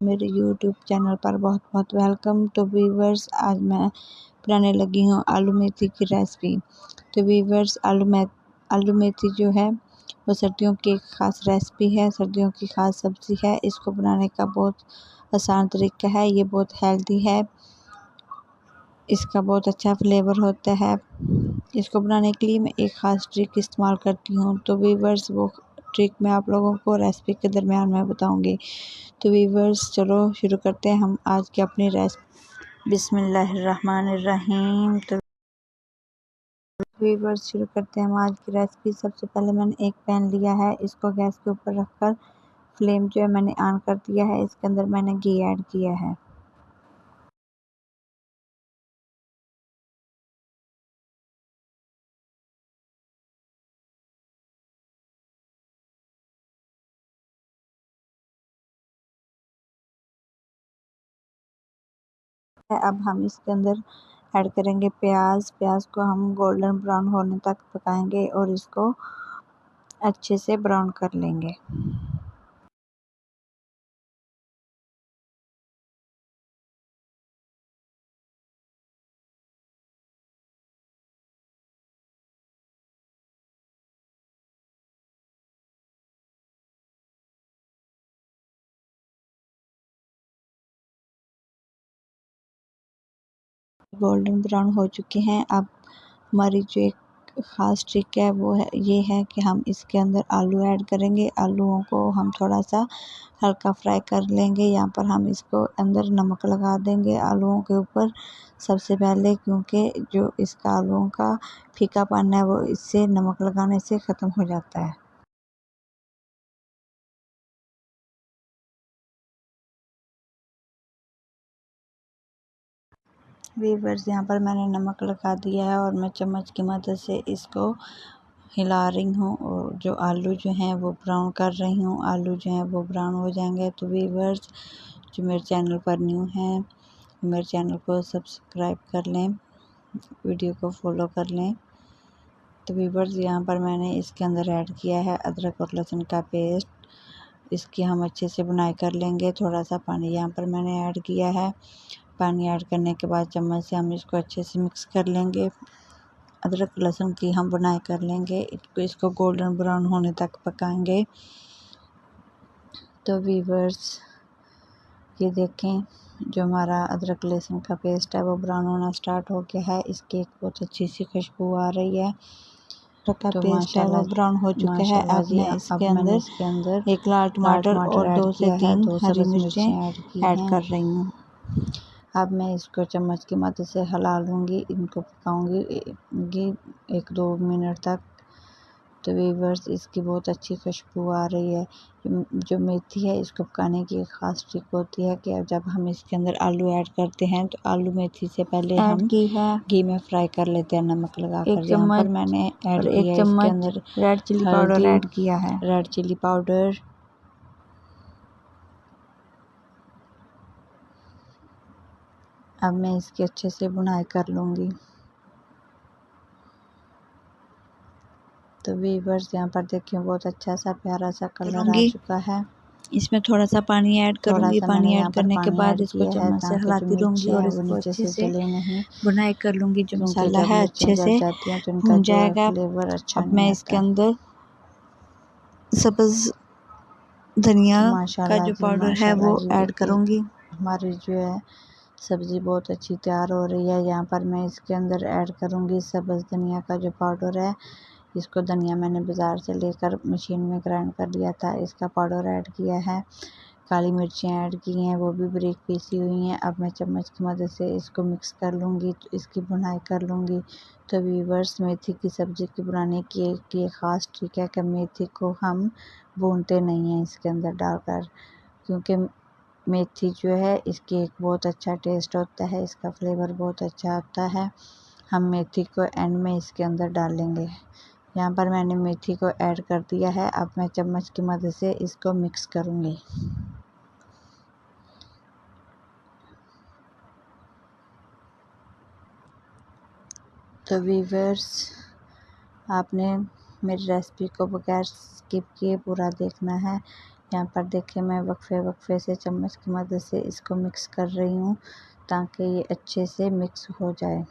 मेरे YouTube channel पर बहुत बहुत वेलकम। तो व्यूवर्स, आज मैं बनाने लगी हूँ आलू मेथी की रेसिपी। तो व्यूवर्स, आलू मेथी जो है वो सर्दियों की एक ख़ास रेसिपी है, सर्दियों की ख़ास सब्ज़ी है। इसको बनाने का बहुत आसान तरीका है, ये बहुत हेल्दी है, इसका बहुत अच्छा फ्लेवर होता है। इसको बनाने के लिए मैं एक ख़ास ट्रिक इस्तेमाल करती हूँ। तो व्यूवर्स, वो ट्रिक मैं आप लोगों को रेसिपी के दरमियान में बताऊँगी। तो व्यूवर्स, चलो शुरू करते हैं हम आज की अपनी रेसिपी। बिस्मिल्लाहिर्रहमानिर्रहीम। तो व्यूवर्स, शुरू करते हैं हम आज की रेसिपी। सबसे पहले मैंने एक पैन लिया है, इसको गैस के ऊपर रखकर फ्लेम जो है मैंने ऑन कर दिया है। इसके अंदर मैंने घी ऐड किया है। अब हम इसके अंदर ऐड करेंगे प्याज। प्याज को हम गोल्डन ब्राउन होने तक पकाएंगे और इसको अच्छे से ब्राउन कर लेंगे। गोल्डन ब्राउन हो चुके हैं। अब हमारी जो एक ख़ास ट्रिक है वो ये है कि हम इसके अंदर आलू ऐड करेंगे। आलूओं को हम थोड़ा सा हल्का फ्राई कर लेंगे। यहाँ पर हम इसको अंदर नमक लगा देंगे आलूओं के ऊपर सबसे पहले, क्योंकि जो इसका आलूओं का फीकापन है वो इससे नमक लगाने से ख़त्म हो जाता है। व्यूअर्स, यहाँ पर मैंने नमक लगा दिया है और मैं चम्मच की मदद से इसको हिला रही हूँ और जो आलू जो हैं वो ब्राउन कर रही हूँ। आलू जो हैं वो ब्राउन हो जाएंगे। तो व्यूअर्स, जो मेरे चैनल पर न्यू हैं, मेरे चैनल को सब्सक्राइब कर लें, वीडियो को फॉलो कर लें। तो व्यूअर्स, यहाँ पर मैंने इसके अंदर ऐड किया है अदरक और लहसुन का पेस्ट। इसकी हम अच्छे से बुनाई कर लेंगे। थोड़ा सा पानी यहाँ पर मैंने ऐड किया है। पानी ऐड करने के बाद चम्मच से हम इसको अच्छे से मिक्स कर लेंगे। अदरक लहसुन की हम बुनाई कर लेंगे। इसको गोल्डन ब्राउन होने तक पकाएंगे। तो व्यूअर्स, ये देखें, जो हमारा अदरक लहसुन का पेस्ट है वो ब्राउन होना स्टार्ट हो गया है। इसकी एक बहुत अच्छी सी खुशबू आ रही है। का तो पेस्ट है वो ब्राउन हो चुका है। अब मैं इसके अंदर एक लाल टमाटर और 2 से 3 हरी मिर्चें ऐड कर रही हूँ। अब मैं इसको चम्मच की मदद से हिला लूँगी, इनको पकाऊंगी 1-2 मिनट तक। तो व्यूअर्स, इसकी बहुत अच्छी खुशबू आ रही है। जो मेथी है, इसको पकाने की एक ख़ास ट्रिक होती है कि जब हम इसके अंदर आलू ऐड करते हैं तो आलू मेथी से पहले हम घी में फ्राई कर लेते हैं नमक लगाकर। यहाँ पर मैंने ऐड किया है इसके अंदर रेड चिली पाउडर ऐड किया है, रेड चिली पाउडर। अब मैं इसकी अच्छे से बुनाई कर लूँगी। तो व्यूअर्स, यहाँ पर देखिए बहुत अच्छा सा प्यारा सा कलर आ चुका है। इसमें थोड़ा सा पानी ऐड करूँगी। पानी ऐड करने के बाद इसको चम्मच से हिलाती रहूँगी और इसको अच्छे से बुनाई कर लूँगी। जो मसाला है अच्छे से भून जाएगा। अब मैं इसके अंदर सब्ज़ धनिया का जो पाउडर है वो ऐड करूँगी। हमारी जो है सब्ज़ी बहुत अच्छी तैयार हो रही है। यहाँ पर मैं इसके अंदर ऐड करूँगी सब्ज़ धनिया का जो पाउडर है। इसको धनिया मैंने बाज़ार से लेकर मशीन में ग्राइंड कर लिया था, इसका पाउडर ऐड किया है। काली मिर्चें ऐड की हैं, वो भी बारीक पीसी हुई हैं। अब मैं चम्मच की मदद से इसको मिक्स कर लूँगी, तो इसकी भुनाई कर लूँगी। तो व्यूअर्स, मेथी की सब्ज़ी की बनाने की एक ख़ास ट्रिक है कि मेथी को हम भूनते नहीं हैं इसके अंदर डालकर, क्योंकि मेथी जो है इसकी एक बहुत अच्छा टेस्ट होता है, इसका फ्लेवर बहुत अच्छा आता है। हम मेथी को एंड में इसके अंदर डालेंगे। यहाँ पर मैंने मेथी को ऐड कर दिया है। अब मैं चम्मच की मदद से इसको मिक्स करूँगी। तो व्यूअर्स, आपने मेरी रेसिपी को बगैर स्किप किए पूरा देखना है, यहाँ पर देखिए मैं वक्फे वक्फे से चम्मच की मदद से इसको मिक्स कर रही हूँ ताकि ये अच्छे से मिक्स हो जाए।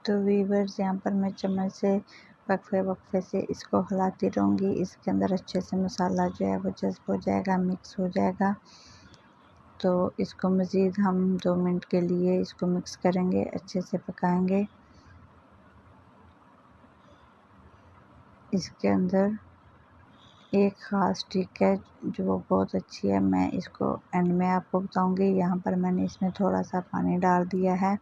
तो वीवर्स यहाँ पर मैं चम्मच से वक्फे वक्फे से इसको हिलाती रहूँगी। इसके अंदर अच्छे से मसाला जो है वो जज़्ब हो जाएगा, मिक्स हो जाएगा। तो इसको मज़ीद हम 2 मिनट के लिए इसको मिक्स करेंगे, अच्छे से पकाएंगे। इसके अंदर एक ख़ास ट्रिक है जो वो बहुत अच्छी है, मैं इसको एंड में आपको बताऊंगी। यहाँ पर मैंने इसमें थोड़ा सा पानी डाल दिया है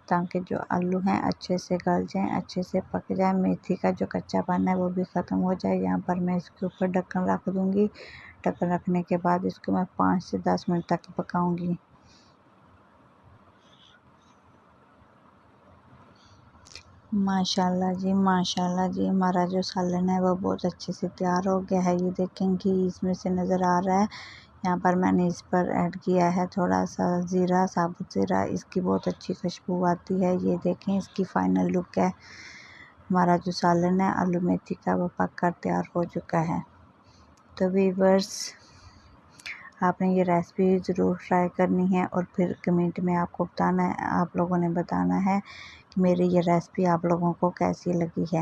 ताकि जो आलू हैं अच्छे से गल जाएं, अच्छे से पक जाए, मेथी का जो कच्चापन है वो भी ख़त्म हो जाए। यहाँ पर मैं इसके ऊपर ढक्कन रख दूँगी। ढक्कन रखने के बाद इसको मैं 5 से 10 मिनट तक पकाऊँगी। माशाल्लाह जी, हमारा जो सालन है वो बहुत अच्छे से तैयार हो गया है। ये देखें घी इसमें से नज़र आ रहा है। यहाँ पर मैंने इस पर ऐड किया है थोड़ा सा ज़ीरा, साबुत ज़ीरा, इसकी बहुत अच्छी खुशबू आती है। ये देखें इसकी फ़ाइनल लुक है। हमारा जो सालन है आलू मेथी का वो पक कर तैयार हो चुका है। तो व्यूअर्स, आपने ये रेसिपी ज़रूर ट्राई करनी है और फिर कमेंट में आपको बताना है, आप लोगों ने बताना है कि मेरी ये रेसिपी आप लोगों को कैसी लगी है।